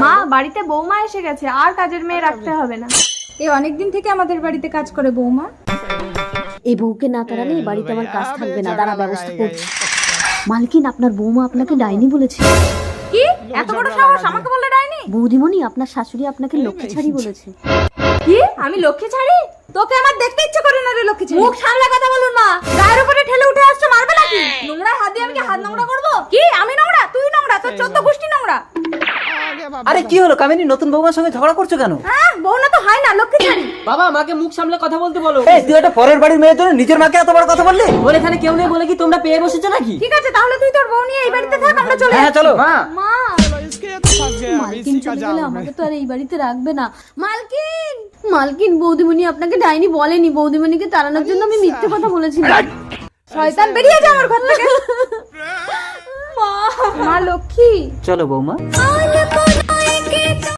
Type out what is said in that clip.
মা বাড়িতে বৌমা এসে গেছে, আর কাজের মেয়ে রাখতে হবে না। এই অনেকদিন থেকে আমাদের বাড়িতে কাজ করে বৌমা। এই বউকে না তাড়ালে এই বাড়িতে আমার কাজ থাকবে না, দাঁড়া ব্যবস্থা করছি। মালকিন, আপনার বৌমা আপনাকে ডাইনি বলেছে। কি এত বড় সাহস আমাকে বলে ডাইনি? বৌদিমণি, আপনার শাশুড়ি আপনাকে লক্ষ্মী ছাড়ি বলেছে। কি আমি লক্ষ্মী ছাড়ি? তোকে আমার দেখতে ইচ্ছে করে না রে লক্ষ্মী ছাড়ি। মুখ সামলে কথা বলুন মা। গায়ের উপরে ঠেলে উঠে আসছে, মারবে নাকি? নোংরা হাত দিয়ে আমি কি হাত নোংরা করব? কি আমি নোংরা? তুই নোংরা, তোর 14 গোষ্ঠী নোংরা। আরে কি হলো কামিনী, নতুন বৌমার সঙ্গে ঝগড়া করছো কেন? হ্যাঁ বউ না তো হয় না, লক্ষ্মী ছাড়ি। বাবা মাকে মুখ সামলে কথা বলতে বলো। এই তুই একটা পরের বাড়ির মেয়ের জন্য নিজের মাকে এত বড় কথা বললি? ওর এখানে কেউ নেই বলে কি তোমরা পেয়ে বসেছো নাকি? ঠিক আছে তাহলে তুই তোর বউ নিয়ে এই বাড়িতে থাক, আমরা চলে হ্যাঁ চলো। মা মা মালকিন চলে গেলে আমাকে তো আর এই বাড়িতে রাখবে না। মালকিন, মালকিন, বৌদিমণি আপনাকে ডাইনি বলেনি। বৌদিমণিকে তাড়ানোর জন্য আমি মিথ্যে কথা বলেছিলাম। শয়তান বেরিয়ে যা আমার ঘর থেকে। মা লক্ষ্মী। চলো বৌমা।